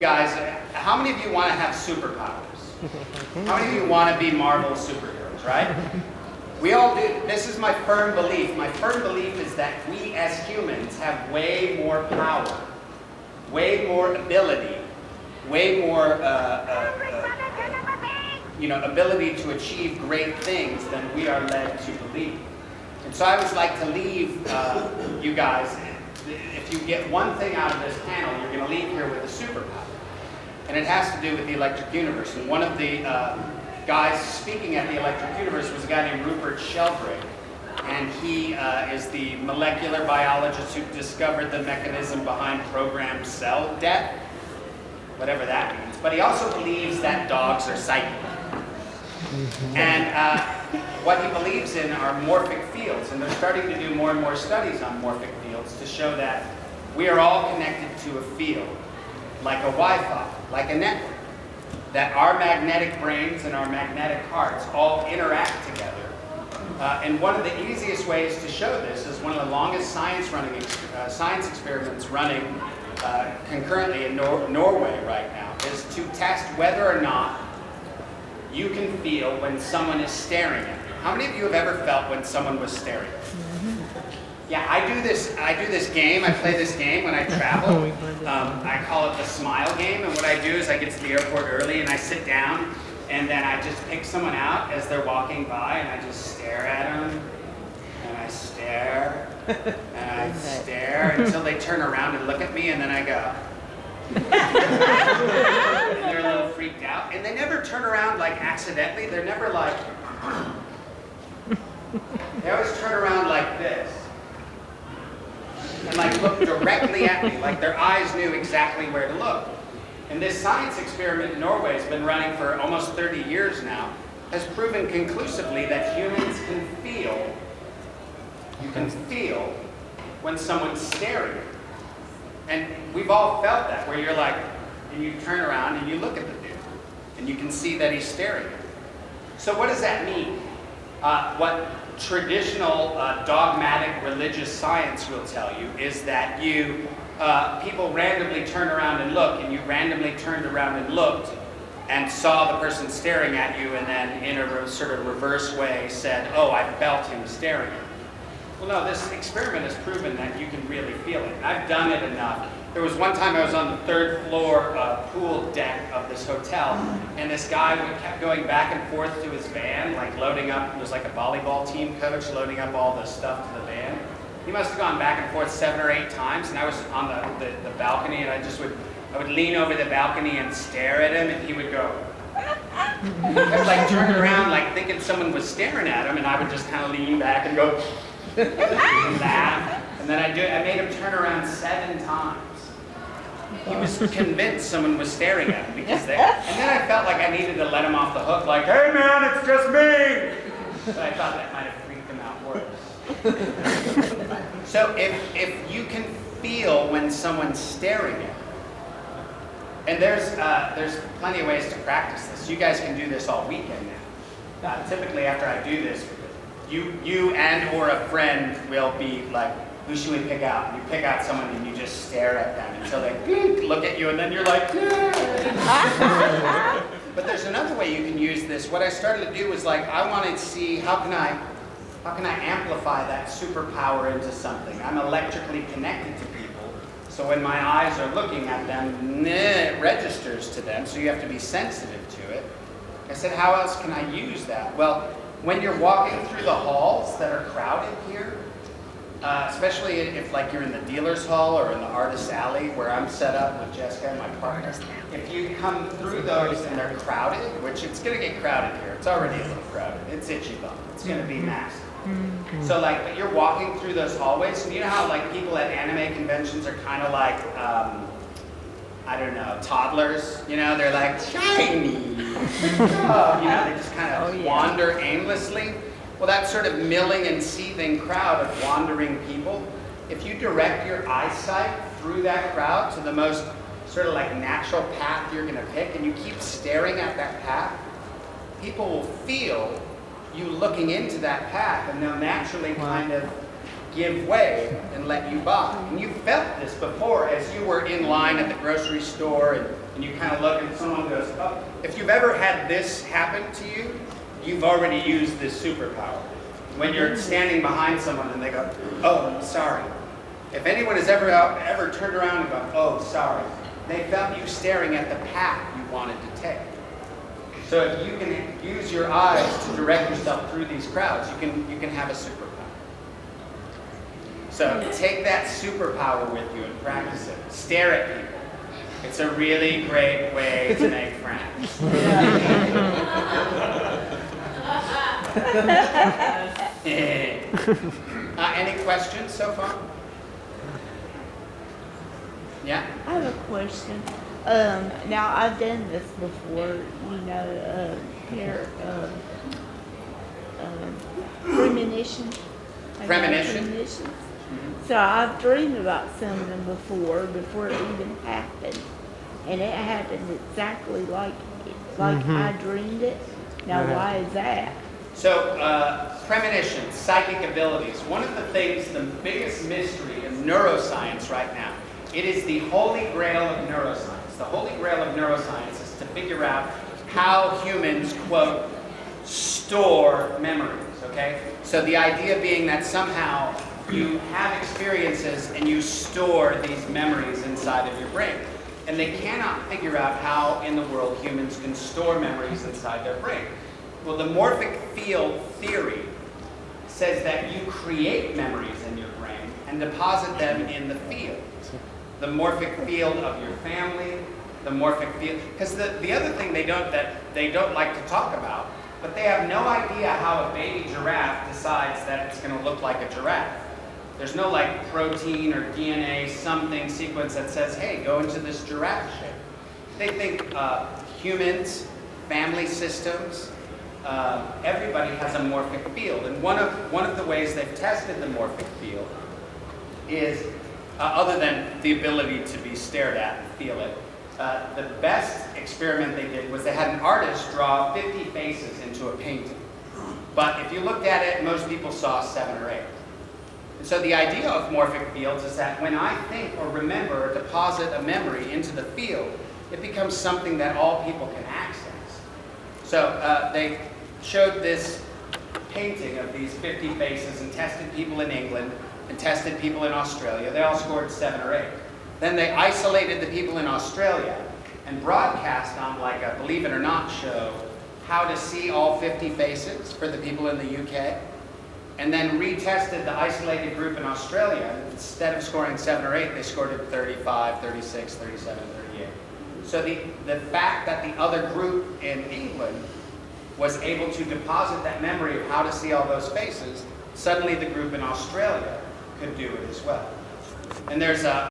Guys, how many of you want to have superpowers? How many of you want to be Marvel superheroes, right? We all do. This is my firm belief. My firm belief is that we as humans have way more power, way more ability, way more ability to achieve great things than we are led to believe. And so I would like to leave you guys, if you get one thing out of this panel, you're going to leave here with a superpower. And it has to do with the electric universe. And one of the guys speaking at the electric universe was a guy named Rupert Sheldrake. And he is the molecular biologist who discovered the mechanism behind programmed cell death, whatever that means. But he also believes that dogs are psychic. And what he believes in are morphic fields. And they're starting to do more and more studies on morphic fields to show that we are all connected to a field, like a Wi-Fi, like a network, that our magnetic brains and our magnetic hearts all interact together. And one of the easiest ways to show this is one of the longest science experiments running concurrently in Norway right now, is to test whether or not you can feel when someone is staring at you. How many of you have ever felt when someone was staring at you? Yeah, I do this game. I play this game when I travel. I call it the smile game. And what I do is I get to the airport early and I sit down and then I just pick someone out as they're walking by and I just stare at them. And I stare and I stare until they turn around and look at me and then I go. And they're a little freaked out. And they never turn around like accidentally. They're never like. They always turn around like this. And like look directly at me, like their eyes knew exactly where to look. And this science experiment in Norway has been running for almost 30 years now, has proven conclusively that humans can feel, you can feel when someone's staring at you. And we've all felt that, where you're like, and you turn around and you look at the dude, and you can see that he's staring at you. So what does that mean? What traditional dogmatic religious science will tell you is that people randomly turn around and look, and you randomly turned around and looked and saw the person staring at you, and then in a sort of reverse way said, oh, I felt him staring at me. Well, no, this experiment has proven that you can really feel it. I've done it enough. There was one time I was on the third floor pool deck of this hotel, and this guy kept going back and forth to his van, like loading up, it was like a volleyball team coach, loading up all the stuff to the van. He must have gone back and forth 7 or 8 times, and I was on the balcony, and I would lean over the balcony and stare at him, and he would go, he kept like turning around, like thinking someone was staring at him, and I would just kind of lean back and go, and laugh, and then I made him turn around 7 times. He was convinced someone was staring at him and then I felt like I needed to let him off the hook, like, hey man, it's just me! So I thought that might have freaked him out worse. So if you can feel when someone's staring at you, and there's plenty of ways to practice this. You guys can do this all weekend now. Typically after I do this, you and or a friend will be like, who should we pick out? You pick out someone and you just stare at them until they look at you, and then you're like, yeah. But there's another way you can use this. What I started to do was like, I wanted to see how can I amplify that superpower into something. I'm electrically connected to people, so when my eyes are looking at them, it registers to them, so you have to be sensitive to it. I said, how else can I use that? Well, when you're walking through the halls that are crowded here, especially if like you're in the dealer's hall or in the artist's alley where I'm set up with Jessica and my partner, if you come through those and they're crowded, which it's going to get crowded here, it's already a little crowded, it's Ichibancon, it's going to be massive. So like, but you're walking through those hallways, and you know how like people at anime conventions are kind of like, I don't know, toddlers, you know, they're like, shiny, they just kind of wander aimlessly. Well, that sort of milling and seething crowd of wandering people, if you direct your eyesight through that crowd to the most sort of like natural path you're going to pick, and you keep staring at that path, people will feel you looking into that path, and they'll naturally kind of give way and let you buy. And you felt this before as you were in line at the grocery store and and you kind of look and someone goes, oh. If you've ever had this happen to you, you've already used this superpower. When you're standing behind someone and they go, oh, sorry. If anyone has ever turned around and gone, oh, sorry, they felt you staring at the path you wanted to take. So if you can use your eyes to direct yourself through these crowds, you can have a superpower. So take that superpower with you and practice it. Stare at people. It's a really great way to make friends. Any questions so far? Yeah? I have a question. Now I've done this before, premonition. Premonition? So I've dreamed about something before it even happened. And it happened exactly like I dreamed it. Now why is that? So premonition, psychic abilities. One of the things, the biggest mystery in neuroscience right now, it is the holy grail of neuroscience. The holy grail of neuroscience is to figure out how humans, quote, store memories, okay? So the idea being that somehow you have experiences and you store these memories inside of your brain. And they cannot figure out how in the world humans can store memories inside their brain. Well, the morphic field theory says that you create memories in your brain and deposit them in the field. The morphic field of your family, the morphic field, because the other thing they don't like to talk about, but they have no idea how a baby giraffe decides that it's going to look like a giraffe. There's no like protein or DNA something sequence that says, hey, go into this giraffe shape. They think humans, family systems, everybody has a morphic field. And one of the ways they've tested the morphic field is, other than the ability to be stared at and feel it, the best experiment they did was they had an artist draw 50 faces into a painting. But if you looked at it, most people saw 7 or 8. And so the idea of morphic fields is that when I think or remember or deposit a memory into the field, it becomes something that all people can access. So they showed this painting of these 50 faces and tested people in England and tested people in Australia. They all scored 7 or 8. Then they isolated the people in Australia and broadcast on like a Believe It or Not show how to see all 50 faces for the people in the UK. And then retested the isolated group in Australia. Instead of scoring 7 or 8, they scored it 35, 36, 37, 38. So the fact that the other group in England was able to deposit that memory of how to see all those faces, suddenly the group in Australia could do it as well. And there's a